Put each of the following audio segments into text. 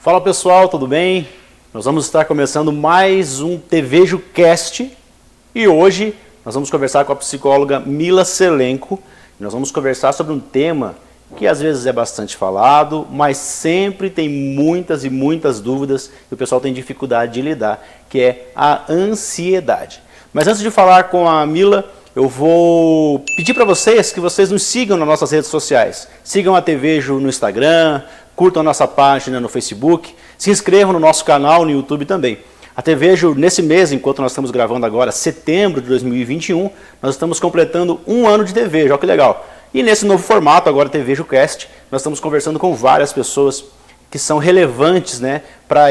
Fala pessoal, tudo bem? Nós vamos estar começando mais um TVJuCast e hoje nós vamos conversar com a psicóloga Mila Selenco. Nós vamos conversar sobre um tema que às vezes é bastante falado, mas sempre tem muitas e muitas dúvidas e o pessoal tem dificuldade de lidar, que é a ansiedade. Mas antes de falar com a Mila, eu vou pedir para vocês que vocês nos sigam nas nossas redes sociais. Sigam a TVJu no Instagram, curtam a nossa página no Facebook, se inscrevam no nosso canal no YouTube também. A TVJu, nesse mês, enquanto nós estamos gravando agora, setembro de 2021, nós estamos completando um ano de TVJu, olha que legal. E nesse novo formato, agora TVJuCast, nós estamos conversando com várias pessoas que são relevantes, né, para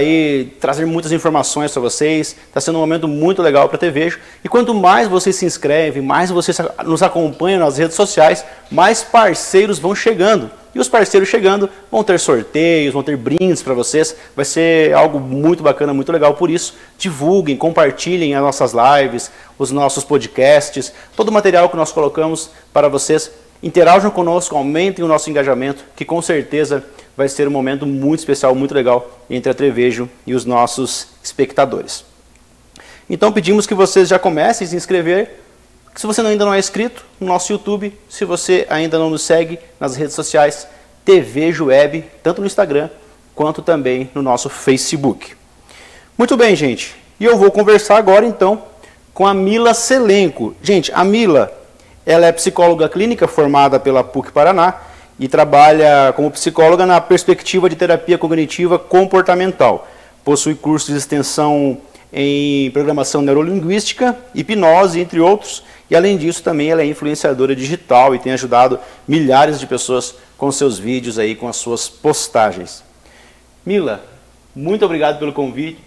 trazer muitas informações para vocês. Está sendo um momento muito legal para a TVJu. E quanto mais vocês se inscrevem, mais vocês nos acompanham nas redes sociais, mais parceiros vão chegando. E os parceiros chegando vão ter sorteios, vão ter brindes para vocês. Vai ser algo muito bacana, muito legal. Por isso, divulguem, compartilhem as nossas lives, os nossos podcasts, todo o material que nós colocamos para vocês. Interajam conosco, aumentem o nosso engajamento, que com certeza vai ser um momento muito especial, muito legal entre a TVJu e os nossos espectadores. Então pedimos que vocês já comecem a se inscrever. Se você ainda não é inscrito no nosso YouTube, se você ainda não nos segue nas redes sociais, TVJu Web, tanto no Instagram quanto também no nosso Facebook. Muito bem, gente. E eu vou conversar agora então com a Mila Selenco. Gente, a Mila, ela é psicóloga clínica formada pela PUC Paraná e trabalha como psicóloga na perspectiva de terapia cognitiva comportamental. Possui cursos de extensão em programação neurolinguística, hipnose, entre outros. E além disso, também ela é influenciadora digital e tem ajudado milhares de pessoas com seus vídeos aí, com as suas postagens. Mila, muito obrigado pelo convite,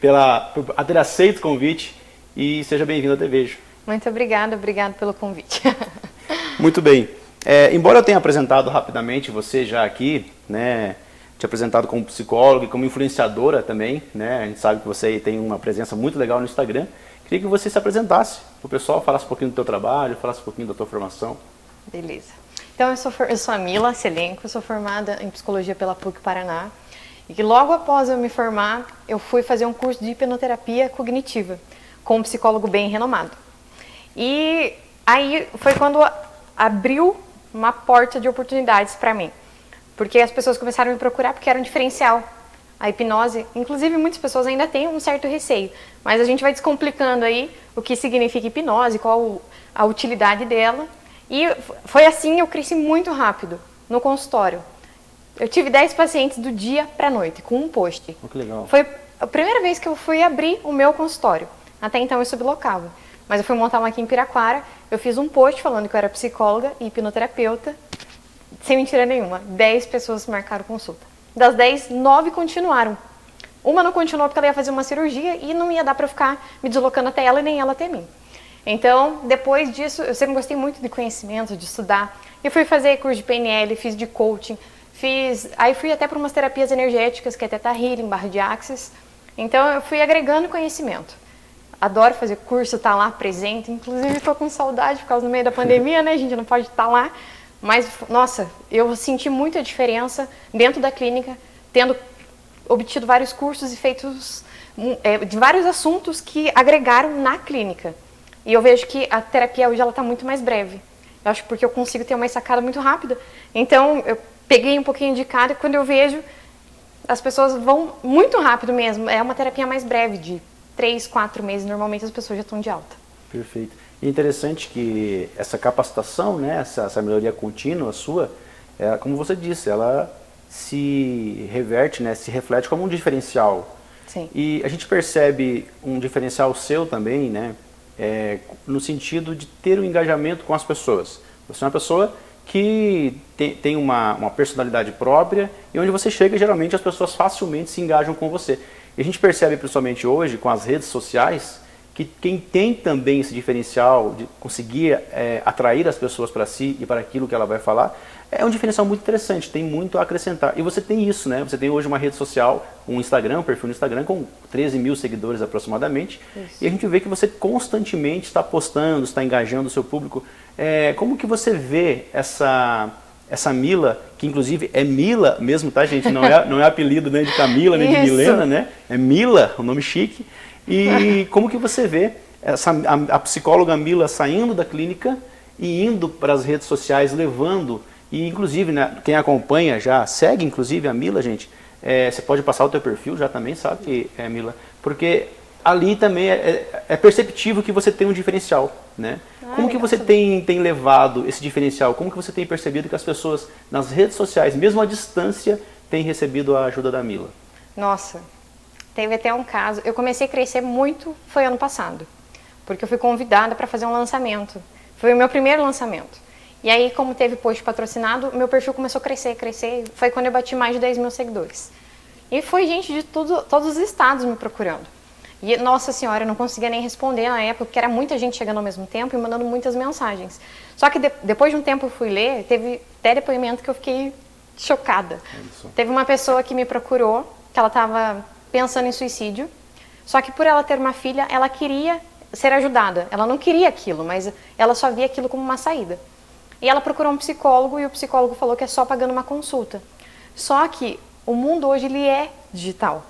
por ter aceito o convite e seja bem-vinda à TVJu. Muito obrigada, obrigado pelo convite. Muito bem. Embora eu tenha apresentado rapidamente você já aqui, né, te apresentado como psicóloga e como influenciadora também, né, a gente sabe que você tem uma presença muito legal no Instagram, queria que você se apresentasse para o pessoal, falasse um pouquinho do teu trabalho, falasse um pouquinho da tua formação. Beleza. Então eu sou a Mila Selenco, eu sou formada em psicologia pela PUC Paraná e que logo após eu me formar, eu fui fazer um curso de hipnoterapia cognitiva com um psicólogo bem renomado. E aí foi quando abriu uma porta de oportunidades para mim, porque as pessoas começaram a me procurar porque era um diferencial. A hipnose, inclusive muitas pessoas ainda têm um certo receio, mas a gente vai descomplicando aí o que significa hipnose, qual a utilidade dela. E foi assim, eu cresci muito rápido no consultório. Eu tive 10 pacientes do dia para a noite, com um post. Oh, que legal. Foi a primeira vez que eu fui abrir o meu consultório. Até então eu sublocava. Mas eu fui montar uma aqui em Piraquara, eu fiz um post falando que eu era psicóloga e hipnoterapeuta, sem mentira nenhuma. 10 pessoas marcaram consulta. Das 10, 9 continuaram. Uma não continuou porque ela ia fazer uma cirurgia e não ia dar para eu ficar me deslocando até ela e nem ela até mim. Então, depois disso, eu sempre gostei muito de conhecimento, de estudar. Eu fui fazer curso de PNL, fiz de coaching, aí fui até para umas terapias energéticas, que é Theta Healing, barra de Axis. Então, eu fui agregando conhecimento. Adoro fazer curso, estar lá presente. Inclusive, estou com saudade por causa do meio da pandemia, né? A gente não pode estar lá. Mas, nossa, eu senti muita diferença dentro da clínica, tendo obtido vários cursos e feitos de vários assuntos que agregaram na clínica. E eu vejo que a terapia hoje está muito mais breve. Eu acho porque eu consigo ter uma sacada muito rápida. Então, eu peguei um pouquinho de cada e quando eu vejo, as pessoas vão muito rápido mesmo. É uma terapia mais breve, de 3, 4 meses, normalmente as pessoas já estão de alta. Perfeito. E interessante que essa capacitação, né, essa melhoria contínua sua, como você disse, ela se reverte, né, se reflete como um diferencial. Sim. E a gente percebe um diferencial seu também, né, no sentido de ter um engajamento com as pessoas. Você é uma pessoa que tem uma personalidade própria e onde você chega, geralmente as pessoas facilmente se engajam com você. E a gente percebe, principalmente hoje, com as redes sociais, que quem tem também esse diferencial de conseguir atrair as pessoas para si e para aquilo que ela vai falar, é um diferencial muito interessante, tem muito a acrescentar. E você tem isso, né? Você tem hoje uma rede social, um Instagram, um perfil no Instagram com 13 mil seguidores aproximadamente. Isso. E a gente vê que você constantemente está postando, está engajando o seu público. Como que você vê essa essa Mila, que inclusive é Mila mesmo, tá, gente? Não é apelido nem de Camila, nem de Milena, né? É Mila, um nome chique. E como que você vê a psicóloga Mila saindo da clínica e indo para as redes sociais, levando, e inclusive, né, quem acompanha já segue, inclusive, a Mila, gente, você pode passar o teu perfil já também, sabe, Mila? Porque ali também é perceptível que você tem um diferencial, né? Como que você tem levado esse diferencial? Como que você tem percebido que as pessoas nas redes sociais, mesmo à distância, têm recebido a ajuda da Mila? Nossa, teve até um caso, eu comecei a crescer muito, foi ano passado, porque eu fui convidada para fazer um lançamento. Foi o meu primeiro lançamento. E aí, como teve post patrocinado, meu perfil começou a crescer. Foi quando eu bati mais de 10 mil seguidores. E foi gente de todos os estados me procurando. E, nossa senhora, eu não conseguia nem responder na época, porque era muita gente chegando ao mesmo tempo e mandando muitas mensagens. Só que depois de um tempo eu fui ler, teve até depoimento que eu fiquei chocada. Teve uma pessoa que me procurou, que ela estava pensando em suicídio, só que por ela ter uma filha, ela queria ser ajudada. Ela não queria aquilo, mas ela só via aquilo como uma saída. E ela procurou um psicólogo e o psicólogo falou que é só pagando uma consulta. Só que o mundo hoje ele é digital.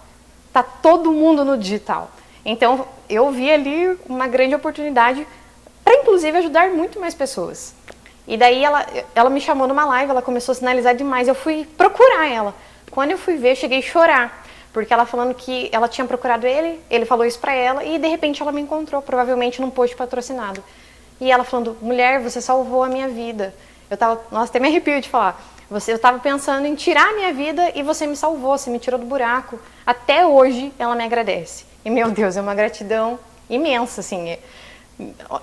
Tá todo mundo no digital. Então eu vi ali uma grande oportunidade para inclusive ajudar muito mais pessoas. E daí ela me chamou numa live, ela começou a sinalizar demais. Eu fui procurar ela. Quando eu fui ver, eu cheguei a chorar. Porque ela falando que ela tinha procurado ele falou isso pra ela e de repente ela me encontrou, provavelmente num post patrocinado. E ela falando, mulher, você salvou a minha vida. Nossa, até me arrepio de falar. Eu tava pensando em tirar a minha vida e você me salvou, você me tirou do buraco. Até hoje ela me agradece. E meu Deus, é uma gratidão imensa, assim.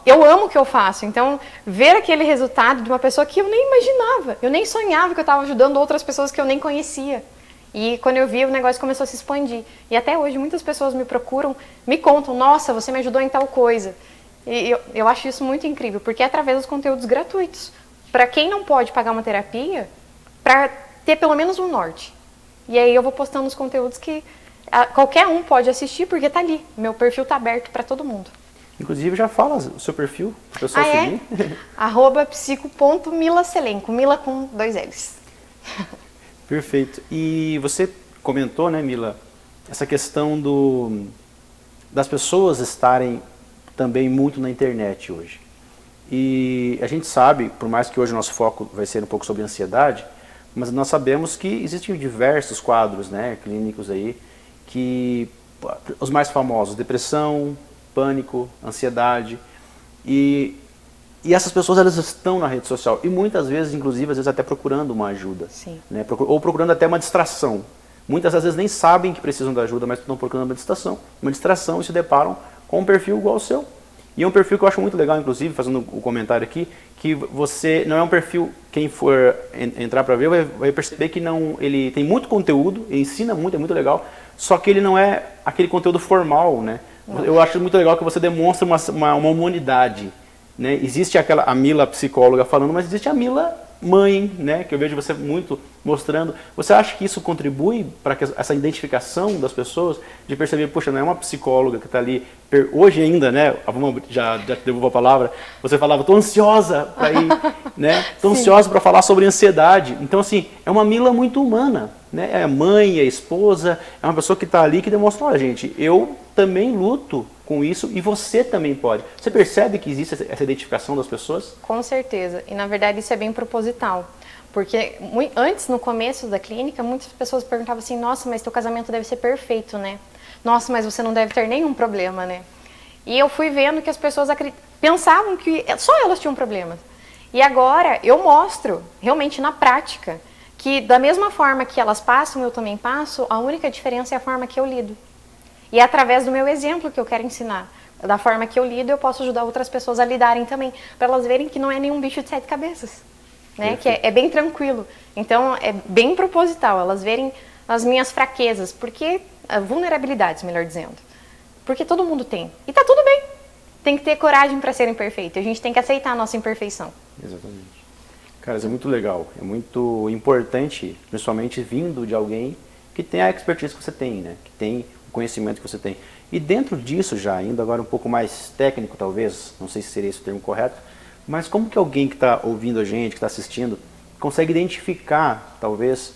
Eu amo o que eu faço, então ver aquele resultado de uma pessoa que eu nem imaginava, eu nem sonhava que eu estava ajudando outras pessoas que eu nem conhecia. E quando eu vi, o negócio começou a se expandir. E até hoje muitas pessoas me procuram, me contam, nossa, você me ajudou em tal coisa. E eu acho isso muito incrível, porque é através dos conteúdos gratuitos. Para quem não pode pagar uma terapia, para ter pelo menos um norte. E aí eu vou postando os conteúdos que qualquer um pode assistir, porque tá ali. Meu perfil tá aberto para todo mundo. Inclusive já fala o seu perfil, para o pessoal seguir. @psico.milaselenco, Mila com 2 L's. Perfeito. E você comentou, né, Mila, essa questão das pessoas estarem também muito na internet hoje. E a gente sabe, por mais que hoje o nosso foco vai ser um pouco sobre ansiedade, mas nós sabemos que existem diversos quadros, né, clínicos aí, que os mais famosos, depressão, pânico, ansiedade, e essas pessoas elas estão na rede social e muitas vezes, inclusive, às vezes até procurando uma ajuda, né? Ou procurando até uma distração. Muitas vezes nem sabem que precisam da ajuda, mas estão procurando uma distração e se deparam com um perfil igual ao seu. E é um perfil que eu acho muito legal, inclusive, fazendo o comentário aqui, que você não é um perfil, quem for entrar para ver vai perceber que ele tem muito conteúdo, ele ensina muito, é muito legal, só que ele não é aquele conteúdo formal, né? Eu acho muito legal que você demonstra uma humanidade, né? Existe a Mila psicóloga falando, mas existe a Mila mãe, né? Que eu vejo você muito mostrando. Você acha que isso contribui para essa identificação das pessoas, de perceber, poxa, não é uma psicóloga que está ali, hoje ainda, né? Já te devolvo a palavra, você falava, estou ansiosa para ir, né? Estou ansiosa para falar sobre ansiedade. Então, assim, é uma Mila muito humana, né? É a mãe, é a esposa, é uma pessoa que está ali que demonstra, olha, gente, eu também luto com isso e você também pode. Você percebe que existe essa identificação das pessoas? Com certeza. E na verdade isso é bem proposital. Porque antes, no começo da clínica, muitas pessoas perguntavam assim, nossa, mas teu casamento deve ser perfeito, né? Nossa, mas você não deve ter nenhum problema, né? E eu fui vendo que as pessoas pensavam que só elas tinham problemas. E agora eu mostro, realmente na prática, que da mesma forma que elas passam, eu também passo, a única diferença é a forma que eu lido. E é através do meu exemplo que eu quero ensinar. Da forma que eu lido, eu posso ajudar outras pessoas a lidarem também, para elas verem que não é nenhum bicho de 7 cabeças, né? Que é bem tranquilo. Então, é bem proposital, elas verem as minhas fraquezas, vulnerabilidades, melhor dizendo. Porque todo mundo tem. E tá tudo bem. Tem que ter coragem para ser imperfeito. A gente tem que aceitar a nossa imperfeição. Exatamente. Cara, isso é muito legal. É muito importante, principalmente vindo de alguém que tem a expertise que você tem, né? Que tem o conhecimento que você tem. E dentro disso já, indo agora um pouco mais técnico talvez, não sei se seria esse o termo correto, mas como que alguém que está ouvindo a gente, que está assistindo, consegue identificar, talvez,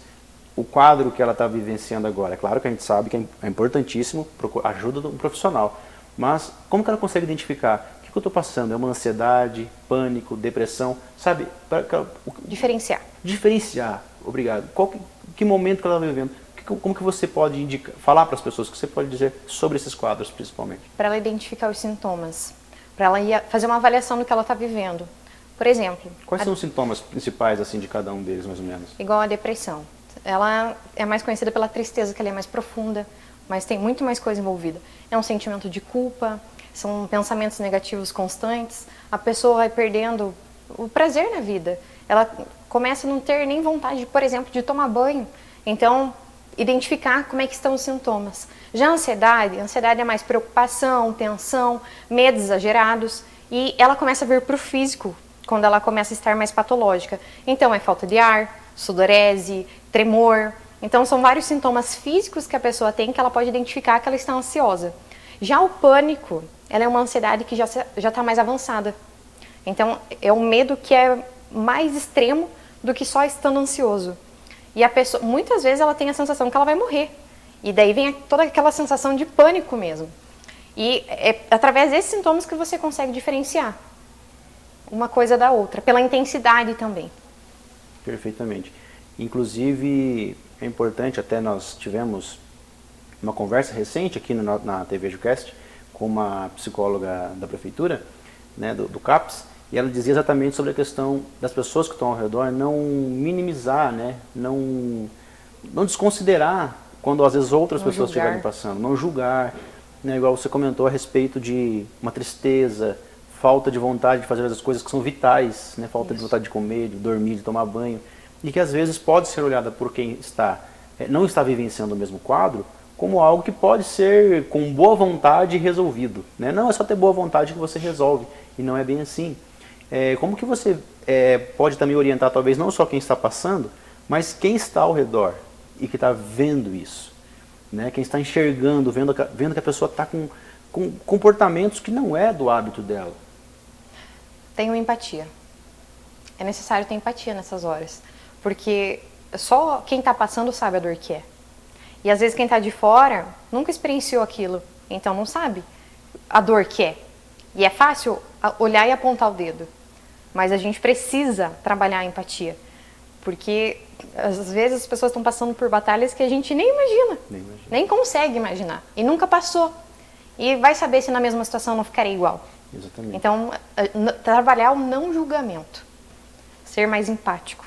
o quadro que ela está vivenciando agora? É claro que a gente sabe que é importantíssimo a ajuda de um profissional, mas como que ela consegue identificar? O que eu estou passando? É uma ansiedade, pânico, depressão? Sabe? Diferenciar. Diferenciar. Obrigado. Que momento que ela está vivendo? Como que você pode falar para as pessoas, o que você pode dizer sobre esses quadros, principalmente? Para ela identificar os sintomas, para ela fazer uma avaliação do que ela está vivendo. Por exemplo... Quais são os sintomas principais assim, de cada um deles, mais ou menos? Igual a depressão. Ela é mais conhecida pela tristeza, que ela é mais profunda, mas tem muito mais coisa envolvida. É um sentimento de culpa, são pensamentos negativos constantes, a pessoa vai perdendo o prazer na vida. Ela começa a não ter nem vontade, por exemplo, de tomar banho. Então, identificar como é que estão os sintomas. Já a ansiedade é mais preocupação, tensão, medos exagerados, e ela começa a vir para o físico, quando ela começa a estar mais patológica. Então, é falta de ar, sudorese, tremor. Então, são vários sintomas físicos que a pessoa tem que ela pode identificar que ela está ansiosa. Já o pânico, ela é uma ansiedade que já está mais avançada. Então, é um medo que é mais extremo do que só estando ansioso. E a pessoa, muitas vezes, ela tem a sensação que ela vai morrer. E daí vem toda aquela sensação de pânico mesmo. E é através desses sintomas que você consegue diferenciar uma coisa da outra, pela intensidade também. Perfeitamente. Inclusive, é importante, até nós tivemos uma conversa recente aqui na TV Jucast com uma psicóloga da prefeitura, né, do CAPS, e ela dizia exatamente sobre a questão das pessoas que estão ao redor não minimizar, né, não desconsiderar quando às vezes outras pessoas estiverem passando, não julgar, né, igual você comentou a respeito de uma tristeza, falta de vontade de fazer as coisas que são vitais, né, falta de vontade de comer, de dormir, de tomar banho, e que às vezes pode ser olhada por quem não está vivenciando o mesmo quadro como algo que pode ser com boa vontade resolvido, né? Não é só ter boa vontade que você resolve, e não é bem assim. Como que você pode também orientar talvez não só quem está passando, mas quem está ao redor e que está vendo isso, né? Quem está enxergando, vendo que a pessoa está com comportamentos que não é do hábito dela. Tenho empatia. É necessário ter empatia nessas horas, porque só quem está passando sabe a dor que é. E às vezes quem está de fora nunca experienciou aquilo, então não sabe a dor que é. E é fácil olhar e apontar o dedo, mas a gente precisa trabalhar a empatia, porque às vezes as pessoas estão passando por batalhas que a gente nem imagina, nem consegue imaginar, e nunca passou. E vai saber se na mesma situação não ficaria igual. Exatamente. Então, trabalhar o não julgamento, ser mais empático,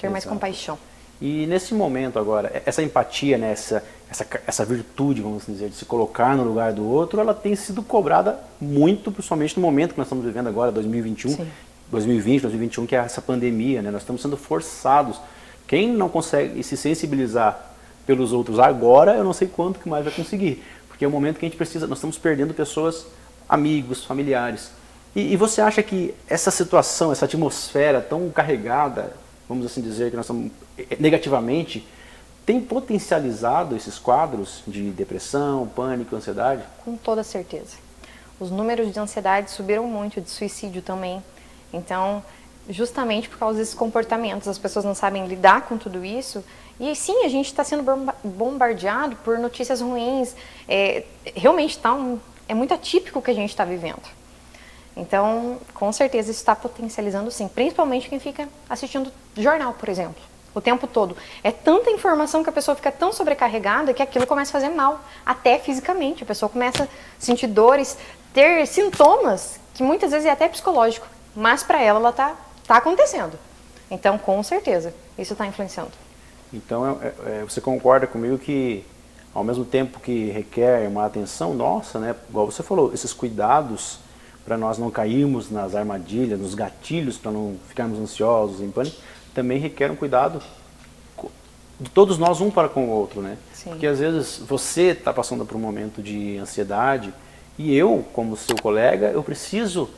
ter mais compaixão. E nesse momento agora, essa empatia, né, essa virtude, vamos dizer, de se colocar no lugar do outro, ela tem sido cobrada muito, principalmente no momento que nós estamos vivendo agora, 2021, Sim. 2020, 2021, que é essa pandemia, né? Nós estamos sendo forçados. Quem não consegue se sensibilizar pelos outros agora, eu não sei quanto que mais vai conseguir. Porque é o momento que a gente precisa, nós estamos perdendo pessoas, amigos, familiares. E você acha que essa situação, essa atmosfera tão carregada, vamos assim dizer, que nós estamos negativamente, tem potencializado esses quadros de depressão, pânico, ansiedade? Com toda certeza. Os números de ansiedade subiram muito, de suicídio também. Então, justamente por causa desses comportamentos, as pessoas não sabem lidar com tudo isso. E sim, a gente está sendo bombardeado por notícias ruins. Realmente é muito atípico o que a gente está vivendo. Então, com certeza, isso está potencializando sim, principalmente quem fica assistindo jornal, por exemplo, o tempo todo. É tanta informação que a pessoa fica tão sobrecarregada que aquilo começa a fazer mal, até fisicamente. A pessoa começa a sentir dores, ter sintomas que muitas vezes é até psicológico, mas para ela está acontecendo. Então, com certeza, isso está influenciando. Então, você concorda comigo que, ao mesmo tempo que requer uma atenção nossa, né, igual você falou, esses cuidados para nós não cairmos nas armadilhas, nos gatilhos, para não ficarmos ansiosos, em pânico, também requer um cuidado de todos nós, um para com o outro, né? Sim. Porque às vezes você está passando por um momento de ansiedade e eu, como seu colega, eu preciso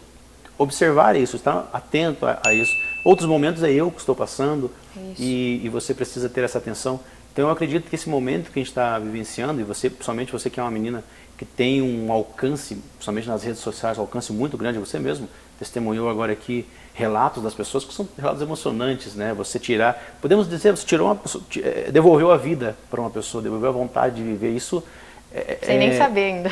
observar isso, estar atento a isso. Outros momentos é eu que estou passando e você precisa ter essa atenção. Então eu acredito que esse momento que a gente está vivenciando, e você, principalmente você que é uma menina que tem um alcance, principalmente nas redes sociais, um alcance muito grande, você mesmo testemunhou agora aqui relatos das pessoas que são relatos emocionantes, né? Você tirar, podemos dizer, você tirou uma pessoa, devolveu a vida para uma pessoa, devolveu a vontade de viver. Isso sem nem saber ainda.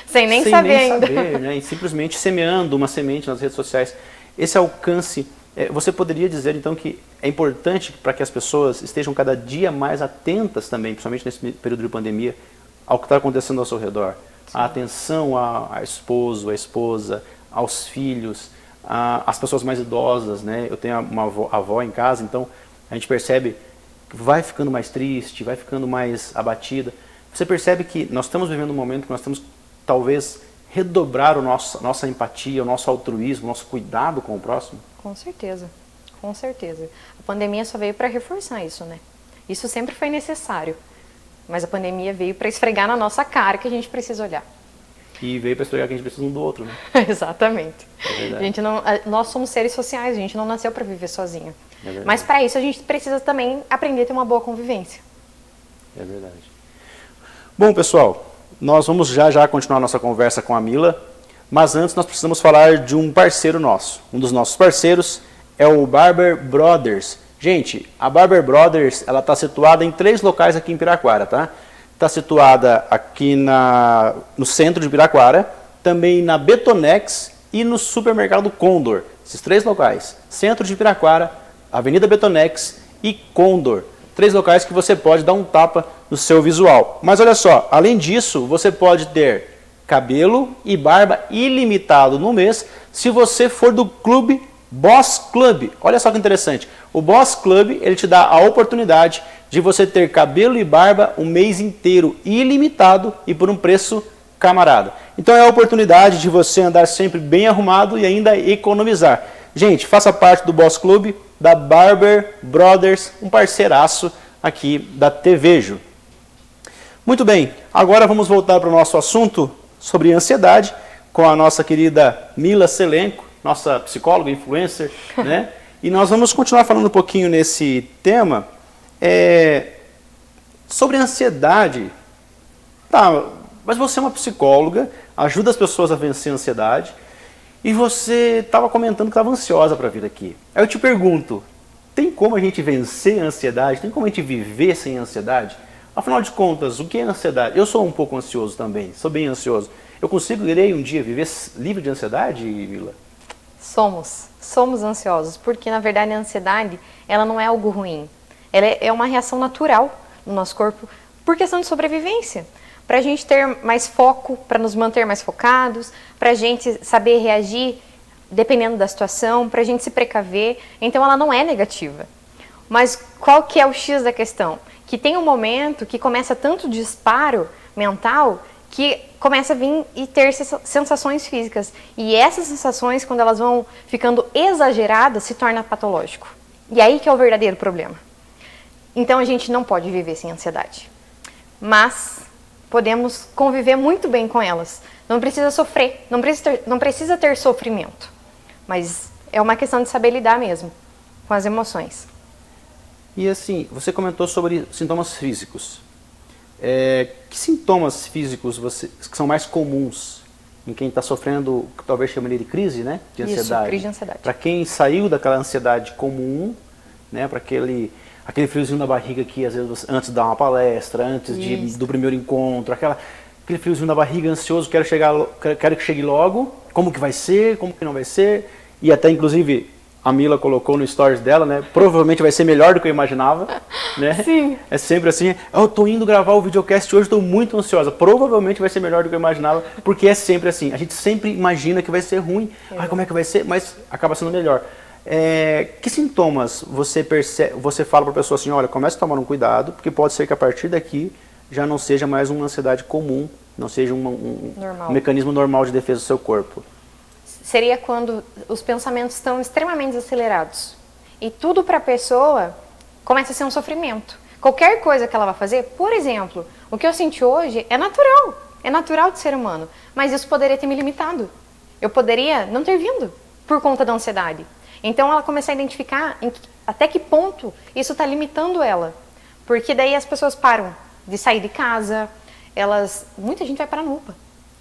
Sem nem saber ainda. Né? E simplesmente semeando uma semente nas redes sociais. Esse alcance, você poderia dizer então que é importante para que as pessoas estejam cada dia mais atentas também, principalmente nesse período de pandemia, ao que está acontecendo ao seu redor. Sim. A atenção ao esposo, à esposa, aos filhos, às pessoas mais idosas, né? Eu tenho uma avó em casa, então a gente percebe que vai ficando mais triste, vai ficando mais abatida. Você percebe que nós estamos vivendo um momento que nós temos talvez redobrar nossa empatia, o nosso altruísmo, o nosso cuidado com o próximo? Com certeza, com certeza. A pandemia só veio para reforçar isso, né? Isso sempre foi necessário, mas a pandemia veio para esfregar na nossa cara que a gente precisa olhar. E veio para esfregar que a gente precisa um do outro, né? Exatamente. Nós somos seres sociais, a gente não nasceu para viver sozinho. Mas para isso a gente precisa também aprender a ter uma boa convivência. É verdade. Bom, pessoal, nós vamos já continuar nossa conversa com a Mila, mas antes nós precisamos falar de um parceiro nosso. Um dos nossos parceiros é o Barber Brothers. Gente, a Barber Brothers, ela está situada em 3 locais aqui em Piraquara, tá? Está situada aqui no centro de Piraquara, também na Betonex e no supermercado Condor. Esses 3 locais, centro de Piraquara, Avenida Betonex e Condor. 3 locais que você pode dar um tapa no seu visual. Mas olha só, além disso, você pode ter cabelo e barba ilimitado no mês se você for do clube Boss Club. Olha só que interessante. O Boss Club, ele te dá a oportunidade de você ter cabelo e barba um mês inteiro ilimitado e por um preço camarada. Então é a oportunidade de você andar sempre bem arrumado e ainda economizar. Gente, faça parte do Boss Club, da Barber Brothers, um parceiraço aqui da TVejo. Muito bem, agora vamos voltar para o nosso assunto sobre ansiedade com a nossa querida Mila Selenco, nossa psicóloga, influencer, né? E nós vamos continuar falando um pouquinho nesse tema sobre ansiedade. Tá, mas você é uma psicóloga, ajuda as pessoas a vencer a ansiedade. E você estava comentando que estava ansiosa para vir aqui. Aí eu te pergunto, tem como a gente vencer a ansiedade? Tem como a gente viver sem ansiedade? Afinal de contas, o que é ansiedade? Eu sou um pouco ansioso também, sou bem ansioso. Eu conseguirei um dia viver livre de ansiedade, Mila? Somos ansiosos, porque na verdade a ansiedade, ela não é algo ruim. Ela é uma reação natural no nosso corpo por questão de sobrevivência. Para a gente ter mais foco, para nos manter mais focados, para a gente saber reagir dependendo da situação, para a gente se precaver. Então ela não é negativa. Mas qual que é o X da questão? Que tem um momento que começa tanto disparo mental que começa a vir e ter sensações físicas. E essas sensações, quando elas vão ficando exageradas, se torna patológico. E aí que é o verdadeiro problema. Então a gente não pode viver sem ansiedade. Mas podemos conviver muito bem com elas. Não precisa sofrer, não precisa ter sofrimento. Mas é uma questão de saber lidar mesmo com as emoções. E assim, você comentou sobre sintomas físicos. Que sintomas físicos que são mais comuns em quem está sofrendo, talvez chamaria de crise, né? De ansiedade. Isso, crise de ansiedade. Para quem saiu daquela ansiedade comum, né? Para aquele friozinho na barriga que às vezes antes de dar uma palestra, antes do primeiro encontro, aquele friozinho na barriga ansioso, quero que chegue logo, como que vai ser, como que não vai ser, e até inclusive a Mila colocou no stories dela, né? Provavelmente vai ser melhor do que eu imaginava, né? Sim. É sempre assim, eu tô indo gravar o videocast hoje, estou muito ansiosa. Provavelmente vai ser melhor do que eu imaginava, porque é sempre assim. A gente sempre imagina que vai ser ruim. Como é que vai ser? Mas acaba sendo melhor. Que sintomas você fala para a pessoa assim, olha, comece a tomar um cuidado, porque pode ser que a partir daqui já não seja mais uma ansiedade comum, não seja um mecanismo normal de defesa do seu corpo. Seria quando os pensamentos estão extremamente acelerados. E tudo para a pessoa começa a ser um sofrimento. Qualquer coisa que ela vai fazer, por exemplo, o que eu senti hoje é natural de ser humano, mas isso poderia ter me limitado. Eu poderia não ter vindo por conta da ansiedade. Então ela começa a identificar até que ponto isso está limitando ela. Porque daí as pessoas param de sair de casa, muita gente vai parar no UPA.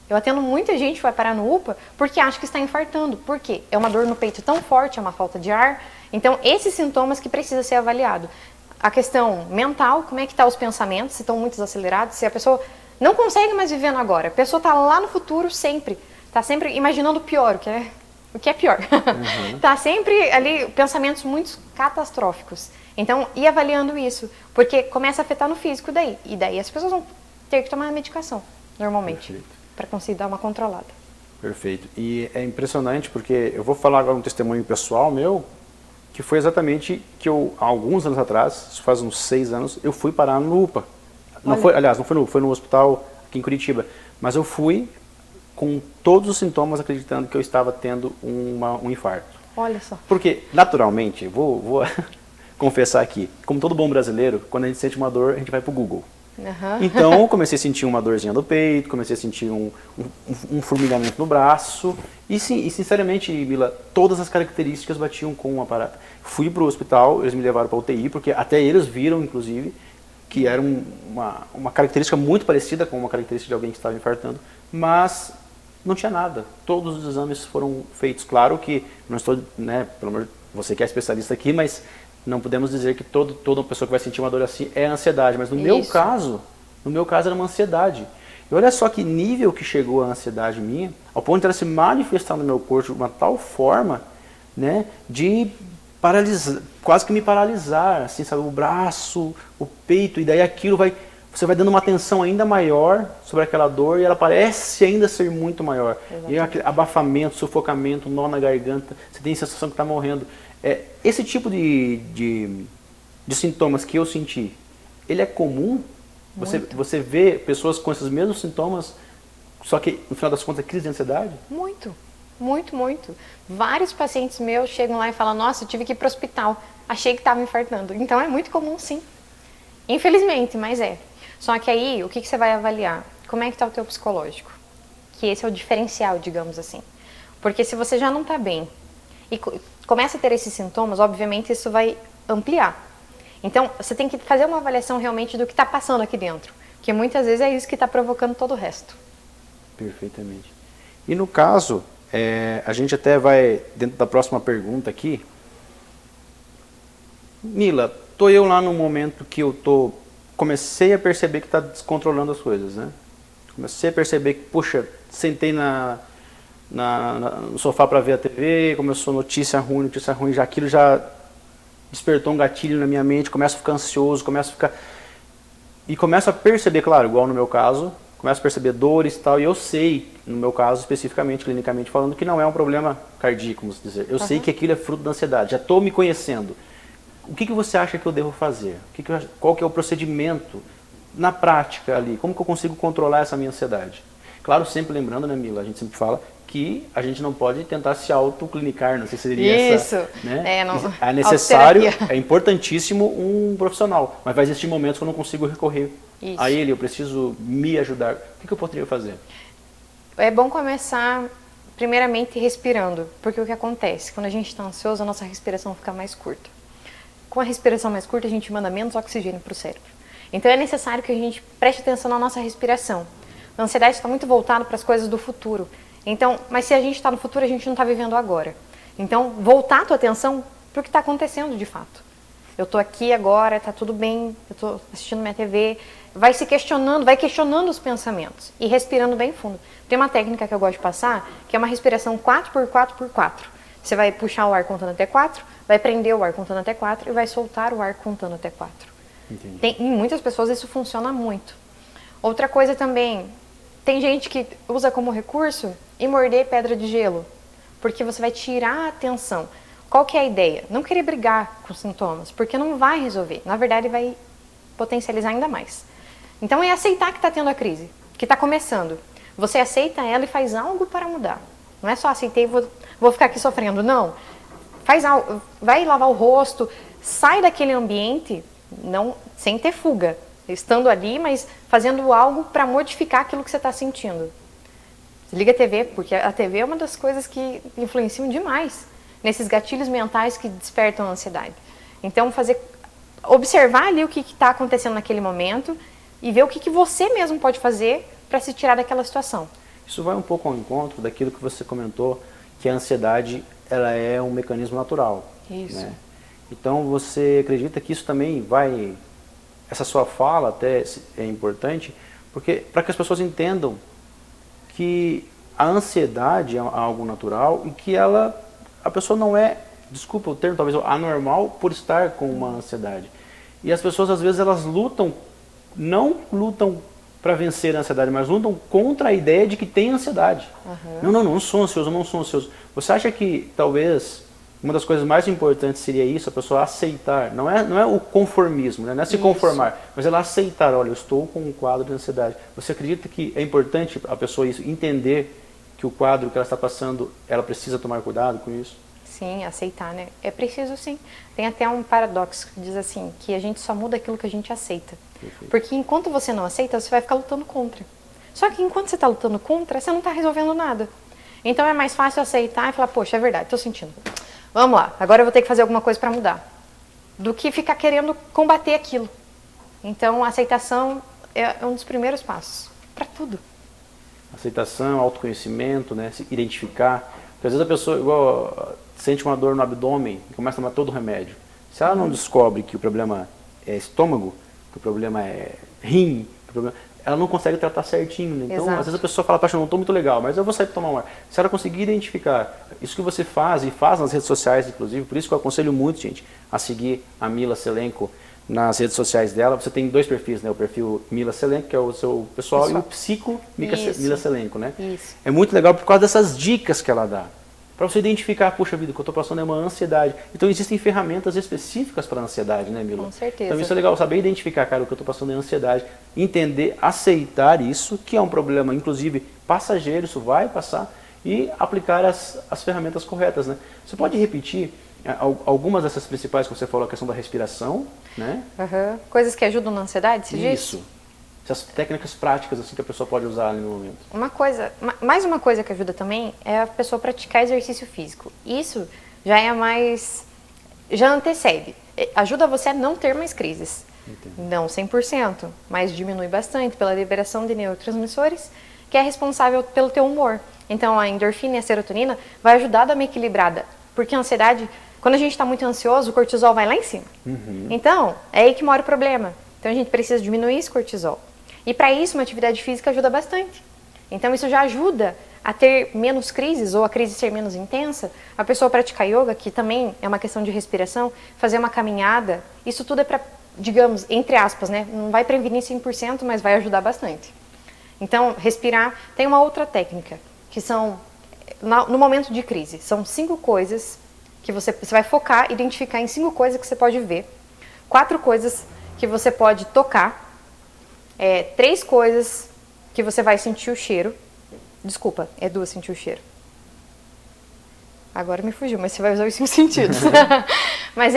Eu atendo muita gente que vai parar no UPA porque acha que está infartando. Por quê? É uma dor no peito tão forte, é uma falta de ar. Então, esses sintomas que precisa ser avaliado. A questão mental, como é que estão os pensamentos, se estão muito acelerados, se a pessoa não consegue mais viver no agora. A pessoa está lá no futuro sempre. Está sempre imaginando o pior, o que é pior. Está sempre ali, pensamentos muito catastróficos. Então, ir avaliando isso. Porque começa a afetar no físico daí. E daí as pessoas vão ter que tomar medicação, normalmente. Para conseguir dar uma controlada. Perfeito. E é impressionante porque eu vou falar agora um testemunho pessoal meu, que foi exatamente que eu, há alguns anos atrás, isso faz uns 6 anos, eu fui parar no UPA. Não foi, aliás, não foi no UPA, foi no hospital aqui em Curitiba. Mas eu fui com todos os sintomas acreditando que eu estava tendo um infarto. Olha só. Porque, naturalmente, vou confessar aqui, como todo bom brasileiro, quando a gente sente uma dor, a gente vai pro Google. Então, eu comecei a sentir uma dorzinha no peito, comecei a sentir um formigamento no braço. E sinceramente, Mila, todas as características batiam com o aparato. Fui para o hospital, eles me levaram para UTI, porque até eles viram, inclusive, que era uma característica muito parecida com uma característica de alguém que estava infartando, mas não tinha nada. Todos os exames foram feitos. Claro que, não estou, né, pelo amor, você que é especialista aqui, mas não podemos dizer que toda pessoa que vai sentir uma dor assim é ansiedade, mas no meu caso era uma ansiedade. E olha só que nível que chegou a ansiedade minha, ao ponto de ela se manifestar no meu corpo de uma tal forma, né, de paralisar, quase que me paralisar, assim, sabe, o braço, o peito, e daí você vai dando uma tensão ainda maior sobre aquela dor e ela parece ainda ser muito maior. Exatamente. E aquele abafamento, sufocamento, nó na garganta, você tem a sensação que está morrendo. Esse tipo de sintomas que eu senti, ele é comum? Você vê pessoas com esses mesmos sintomas, só que no final das contas é crise de ansiedade? Muito, muito, muito. Vários pacientes meus chegam lá e falam, nossa, eu tive que ir para o hospital, achei que estava infartando. Então é muito comum sim. Infelizmente, mas é. Só que aí, o que você vai avaliar? Como é que está o teu psicológico? Que esse é o diferencial, digamos assim. Porque se você já não está bem e começa a ter esses sintomas, obviamente isso vai ampliar. Então, você tem que fazer uma avaliação realmente do que está passando aqui dentro. Porque muitas vezes é isso que está provocando todo o resto. Perfeitamente. E no caso, a gente até vai, dentro da próxima pergunta aqui, Mila, tô eu lá no momento que eu comecei a perceber que está descontrolando as coisas, né? Comecei a perceber que, puxa, sentei no sofá para ver a TV, começou notícia ruim, já aquilo já despertou um gatilho na minha mente, começo a ficar ansioso, começo a perceber, claro, igual no meu caso, começo a perceber dores e tal, e eu sei, no meu caso especificamente, clinicamente falando, que não é um problema cardíaco, vamos dizer. Eu sei que aquilo é fruto da ansiedade, já estou me conhecendo. O que você acha que eu devo fazer? Qual que é o procedimento na prática ali? Como que eu consigo controlar essa minha ansiedade? Claro, sempre lembrando, né, Mila, a gente sempre fala que a gente não pode tentar se autoclinicar, não sei se seria essa, né? É necessário, é importantíssimo um profissional, mas vai existir momentos que eu não consigo recorrer a ele, eu preciso me ajudar. O que eu poderia fazer? É bom começar, primeiramente, respirando, porque o que acontece? Quando a gente está ansioso, a nossa respiração fica mais curta. Com a respiração mais curta, a gente manda menos oxigênio para o cérebro. Então é necessário que a gente preste atenção na nossa respiração. A ansiedade está muito voltada para as coisas do futuro. Então, mas se a gente está no futuro, a gente não está vivendo agora. Então, voltar a tua atenção para o que está acontecendo de fato. Eu estou aqui agora, está tudo bem, eu estou assistindo minha TV. Vai questionando os pensamentos e respirando bem fundo. Tem uma técnica que eu gosto de passar, que é uma respiração 4x4x4. Você vai puxar o ar contando até 4, vai prender o ar contando até 4 e vai soltar o ar contando até 4. Em muitas pessoas isso funciona muito. Outra coisa também, tem gente que usa como recurso e morder pedra de gelo, porque você vai tirar a atenção. Qual que é a ideia? Não querer brigar com os sintomas, porque não vai resolver. Na verdade, vai potencializar ainda mais. Então, é aceitar que está tendo a crise, que está começando. Você aceita ela e faz algo para mudar. Não é só aceitei e vou ficar aqui sofrendo. Não. Faz algo, vai lavar o rosto, sai daquele ambiente não, sem ter fuga. Estando ali, mas fazendo algo para modificar aquilo que você está sentindo. Liga a TV, porque a TV é uma das coisas que influenciam demais nesses gatilhos mentais que despertam a ansiedade. Então, observar ali o que está acontecendo naquele momento e ver o que você mesmo pode fazer para se tirar daquela situação. Isso vai um pouco ao encontro daquilo que você comentou, que a ansiedade ela é um mecanismo natural. Isso. Né? Então você acredita que isso também vai, essa sua fala até é importante, porque para que as pessoas entendam que a ansiedade é algo natural e que a pessoa não é, desculpa o termo, talvez anormal por estar com uma ansiedade. E as pessoas às vezes elas não lutam para vencer a ansiedade, mas lutam contra a ideia de que tem ansiedade. Não sou ansioso, não sou ansioso. Você acha que talvez uma das coisas mais importantes seria isso, a pessoa aceitar, não é o conformismo, né? Não é se conformar, mas ela aceitar, olha, eu estou com um quadro de ansiedade. Você acredita que é importante a pessoa isso, entender que o quadro que ela está passando, ela precisa tomar cuidado com isso? Sim, aceitar, né? É preciso sim. Tem até um paradoxo que diz assim, que a gente só muda aquilo que a gente aceita. Perfeito. Porque enquanto você não aceita, você vai ficar lutando contra. Só que enquanto você está lutando contra, você não está resolvendo nada. Então é mais fácil aceitar e falar, poxa, é verdade, estou sentindo. Vamos lá, agora eu vou ter que fazer alguma coisa para mudar. Do que ficar querendo combater aquilo. Então a aceitação é um dos primeiros passos para tudo. Aceitação, autoconhecimento, né? Se identificar. Porque às vezes a pessoa igual, sente uma dor no abdômen e começa a tomar todo o remédio. Se ela não descobre que o problema é estômago, que o problema é rim, ela não consegue tratar certinho. Né? Então, Exato. às vezes a pessoa fala, não estou muito legal, mas eu vou sair para tomar um ar. Se ela conseguir identificar isso que você faz, e faz nas redes sociais, inclusive, por isso que eu aconselho muito, gente, a seguir a Mila Selenco nas redes sociais dela. Você tem dois perfis, né? O perfil Mila Selenco, que é o seu pessoal, e o Psico Mila Selenco, né? Isso. É muito legal por causa dessas dicas que ela dá. Para você identificar, puxa vida, o que eu estou passando é uma ansiedade. Então existem ferramentas específicas para a ansiedade, né, Mila? Com certeza. Então isso é legal, saber identificar, cara, o que eu estou passando é ansiedade. Entender, aceitar isso, que é um problema, inclusive, passageiro, isso vai passar, e aplicar as ferramentas corretas, né? Você pode repetir algumas dessas principais que você falou, a questão da respiração, né? Coisas que ajudam na ansiedade, você diz? Isso. Essas técnicas práticas assim que a pessoa pode usar ali no momento. Mais uma coisa que ajuda também é a pessoa praticar exercício físico. Isso já antecede. Ajuda você a não ter mais crises. Entendo. Não 100%, mas diminui bastante pela liberação de neurotransmissores, que é responsável pelo teu humor. Então a endorfina e a serotonina vai ajudar a dar uma equilibrada. Porque a ansiedade, quando a gente está muito ansioso, o cortisol vai lá em cima. Então, é aí que mora o problema. Então a gente precisa diminuir esse cortisol. E para isso, uma atividade física ajuda bastante. Então isso já ajuda a ter menos crises ou a crise ser menos intensa. A pessoa praticar yoga, que também é uma questão de respiração, fazer uma caminhada, isso tudo é para, digamos, entre aspas, né? Não vai prevenir 100%, mas vai ajudar bastante. Então, respirar. Tem uma outra técnica, que são, no momento de crise, são 5 coisas que você vai focar, identificar em 5 coisas que você pode ver, 4 coisas que você pode tocar, 3 coisas que você vai sentir o cheiro. Desculpa, é 2 sentir o cheiro. Agora me fugiu, mas você vai usar os 5 sentidos. Mas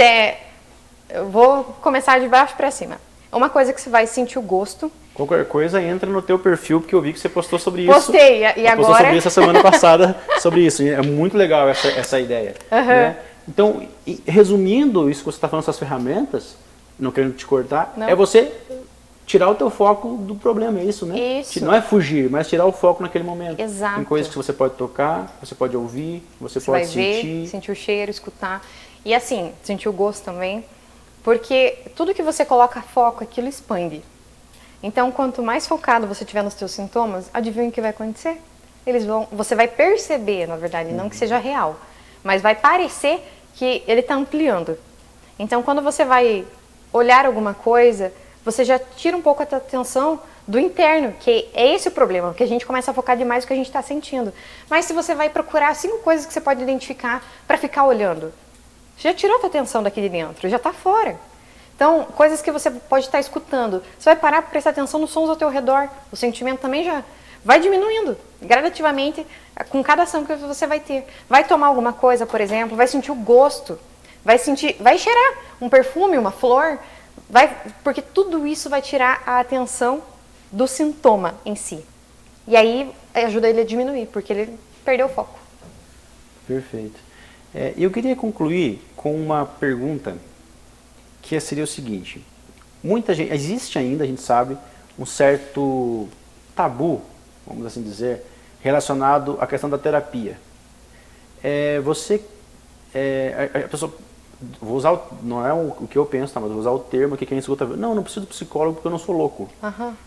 eu vou começar de baixo para cima. Uma coisa que você vai sentir o gosto. Qualquer coisa entra no teu perfil, porque eu vi que você postou sobre isso. Postei, e agora... Postou sobre isso a semana passada, sobre isso. É muito legal essa ideia. Né? Então, resumindo isso que você está falando, essas ferramentas, não querendo te cortar, é você tirar o teu foco do problema, é isso, né? Isso. Não é fugir, mas tirar o foco naquele momento. Exato. Tem coisas que você pode tocar, você pode ouvir, você pode vai sentir. ver, sentir o cheiro, escutar. E assim, sentir o gosto também. Porque tudo que você coloca foco, aquilo expande. Então, quanto mais focado você tiver nos seus sintomas, adivinha o que vai acontecer? Você vai perceber, na verdade, não que seja real, mas vai parecer que ele está ampliando. Então, quando você vai olhar alguma coisa, você já tira um pouco a atenção do interno, que é esse o problema, porque a gente começa a focar demais no que a gente está sentindo. Mas se você vai procurar 5 coisas que você pode identificar para ficar olhando, você já tirou a tua atenção daqui de dentro, já está fora. Então, coisas que você pode estar escutando, você vai parar para prestar atenção nos sons ao teu redor, o sentimento também já vai diminuindo, gradativamente, com cada ação que você vai ter. Vai tomar alguma coisa, por exemplo, vai sentir o gosto, vai cheirar um perfume, uma flor, porque tudo isso vai tirar a atenção do sintoma em si. E aí ajuda ele a diminuir, porque ele perdeu o foco. Perfeito. Eu queria concluir com uma pergunta que seria o seguinte. Muita gente, existe ainda, a gente sabe, um certo tabu, vamos assim dizer, relacionado à questão da terapia. A pessoa, vou usar, não é o que eu penso, tá, mas vou usar o termo que quem escuta, não preciso de psicólogo porque eu não sou louco,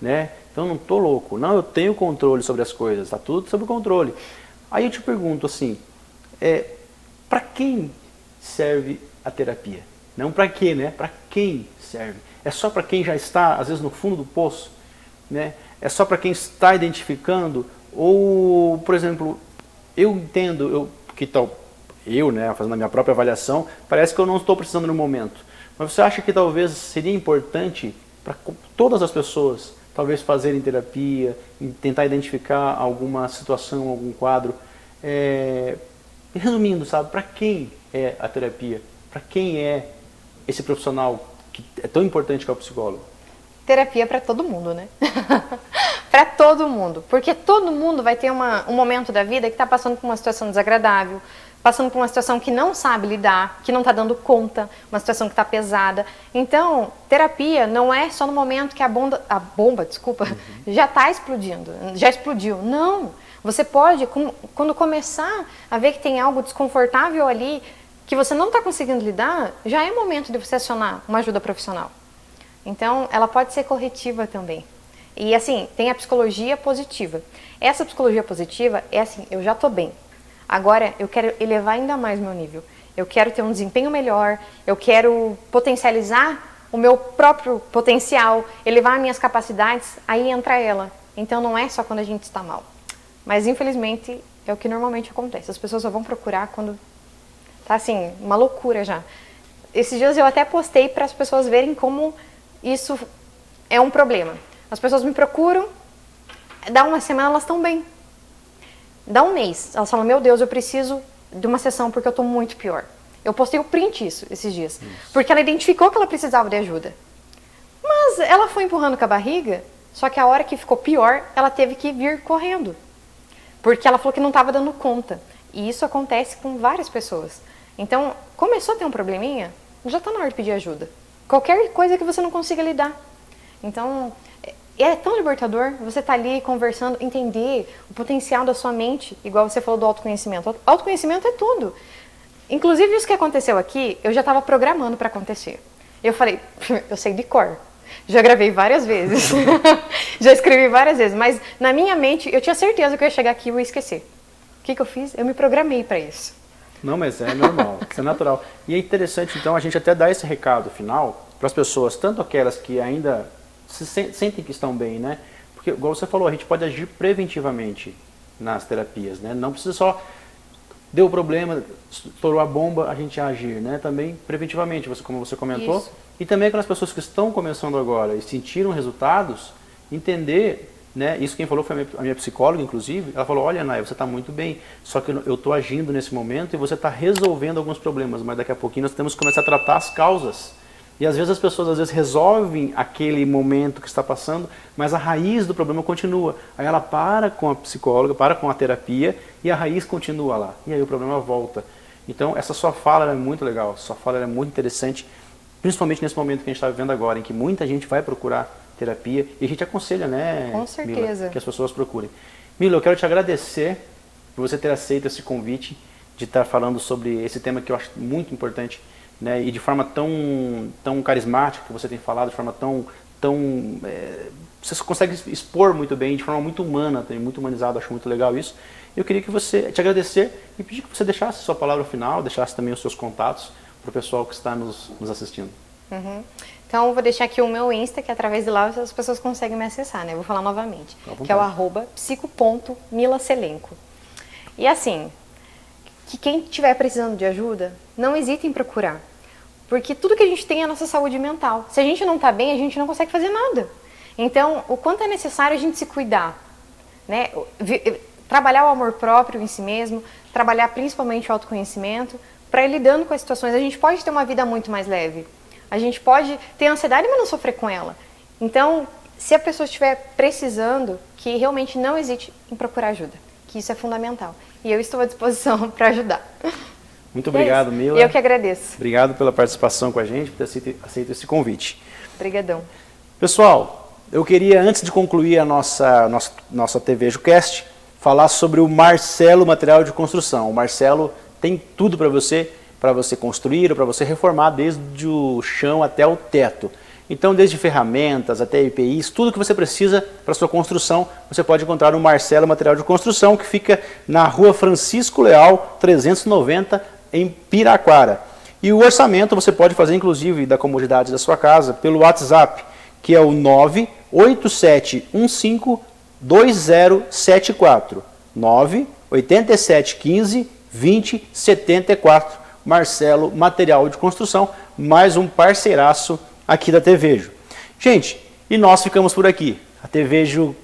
né? Então eu não tô louco, não, eu tenho controle sobre as coisas, tá tudo sob controle. Aí eu te pergunto assim, para quem serve a terapia? Não para quê, né? Para quem serve? É só para quem já está, às vezes, no fundo do poço, né? É só para quem está identificando? Ou, por exemplo, eu entendo, né, fazendo a minha própria avaliação, parece que eu não estou precisando no momento. Mas você acha que talvez seria importante para todas as pessoas, talvez fazerem terapia, tentar identificar alguma situação, algum quadro? Resumindo, sabe, para quem é a terapia? Para quem é esse profissional que é tão importante que é o psicólogo? Terapia para todo mundo, né? Para todo mundo. Porque todo mundo vai ter um momento da vida que está passando por uma situação desagradável, passando por uma situação que não sabe lidar, que não está dando conta, uma situação que está pesada. Então, terapia não é só no momento que a bomba, já está explodindo, já explodiu. Não! Você pode, quando começar a ver que tem algo desconfortável ali, que você não está conseguindo lidar, já é momento de você acionar uma ajuda profissional. Então, ela pode ser corretiva também. E assim, tem a psicologia positiva. Essa psicologia positiva é assim, eu já estou bem. Agora, eu quero elevar ainda mais meu nível. Eu quero ter um desempenho melhor, eu quero potencializar o meu próprio potencial, elevar minhas capacidades, aí entra ela. Então, não é só quando a gente está mal. Mas, infelizmente, é o que normalmente acontece. As pessoas só vão procurar quando tá assim, uma loucura já. Esses dias eu até postei para as pessoas verem como isso é um problema. As pessoas me procuram, dá uma semana elas estão bem. Dá um mês, elas falam, meu Deus, eu preciso de uma sessão porque eu estou muito pior. Eu postei o print esses dias. Porque ela identificou que ela precisava de ajuda. Mas ela foi empurrando com a barriga, só que a hora que ficou pior, ela teve que vir correndo. Porque ela falou que não estava dando conta. E isso acontece com várias pessoas. Então, começou a ter um probleminha, já está na hora de pedir ajuda. Qualquer coisa que você não consiga lidar. Então, é tão libertador você estar ali conversando, entender o potencial da sua mente, igual você falou do autoconhecimento. Autoconhecimento é tudo. Inclusive, isso que aconteceu aqui, eu já estava programando para acontecer. Eu falei, eu sei de cor. Já gravei várias vezes. Já escrevi várias vezes. Mas na minha mente, eu tinha certeza que eu ia chegar aqui e eu ia esquecer. O que eu fiz? Eu me programei para isso. Não, mas é normal, isso é natural. E é interessante, então, a gente até dar esse recado final para as pessoas, tanto aquelas que ainda sentem que estão bem, né? Porque, igual você falou, a gente pode agir preventivamente nas terapias, né? Não precisa só, deu o problema, estourou a bomba, a gente agir, né? Também preventivamente, como você comentou. Isso. E também aquelas pessoas que estão começando agora e sentiram resultados, entender, né? Isso quem falou foi a minha psicóloga, inclusive. Ela falou, olha, Naya, você está muito bem, só que eu estou agindo nesse momento e você está resolvendo alguns problemas, mas daqui a pouquinho nós temos que começar a tratar as causas. E às vezes as pessoas resolvem aquele momento que está passando, mas a raiz do problema continua. Aí ela para com a psicóloga, para com a terapia e a raiz continua lá. E aí o problema volta. Então essa sua fala é muito legal, sua fala é muito interessante, principalmente nesse momento que a gente está vivendo agora, em que muita gente vai procurar terapia e a gente aconselha, né, com certeza, Mila, que as pessoas procurem. Mila, eu quero te agradecer por você ter aceito esse convite de estar falando sobre esse tema que eu acho muito importante, né, e de forma tão carismática que você tem falado, de forma você consegue expor muito bem, de forma muito humana, muito humanizada, acho muito legal isso. Eu queria te agradecer e pedir que você deixasse a sua palavra final, deixasse também os seus contatos para o pessoal que está nos assistindo. Uhum. Então, eu vou deixar aqui o meu Insta, que através de lá as pessoas conseguem me acessar, né? Eu vou falar novamente, que é o @psico.milacelenco. E assim, que quem estiver precisando de ajuda, não hesite em procurar. Porque tudo que a gente tem é a nossa saúde mental. Se a gente não está bem, a gente não consegue fazer nada. Então, o quanto é necessário a gente se cuidar, né? Trabalhar o amor próprio em si mesmo, trabalhar principalmente o autoconhecimento, para ir lidando com as situações. A gente pode ter uma vida muito mais leve. A gente pode ter ansiedade, mas não sofrer com ela. Então, se a pessoa estiver precisando, que realmente não hesite em procurar ajuda, que isso é fundamental. E eu estou à disposição para ajudar. Muito obrigado, Mila. Eu que agradeço. Obrigado pela participação com a gente, por ter aceito esse convite. Obrigadão. Pessoal, eu queria, antes de concluir a nossa TV JuCast, falar sobre o Marcelo Material de Construção. O Marcelo tem tudo para você construir ou para você reformar, desde o chão até o teto. Então, desde ferramentas até EPIs, tudo que você precisa para sua construção, você pode encontrar no Marcelo Material de Construção, que fica na Rua Francisco Leal, 390, em Piraquara. E o orçamento você pode fazer, inclusive, da comodidade da sua casa, pelo WhatsApp, que é o 98715-2074. 98715-2074. Marcelo Material de Construção, mais um parceiraço aqui da TVEJO. Gente, e nós ficamos por aqui. A TVEJO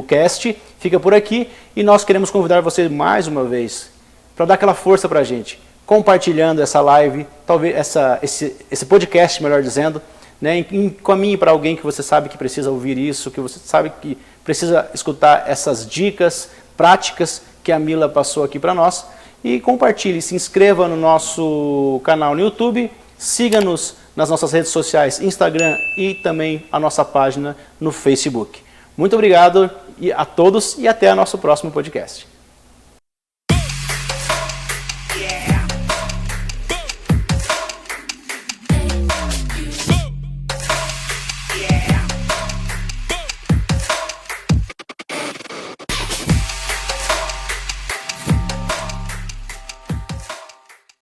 Cast fica por aqui e nós queremos convidar você mais uma vez para dar aquela força para a gente, compartilhando essa live, talvez esse podcast, melhor dizendo, né, encaminhe para alguém que você sabe que precisa ouvir isso, que você sabe que precisa escutar essas dicas práticas que a Mila passou aqui para nós. E compartilhe, se inscreva no nosso canal no YouTube, siga-nos nas nossas redes sociais, Instagram e também a nossa página no Facebook. Muito obrigado a todos e até o nosso próximo podcast.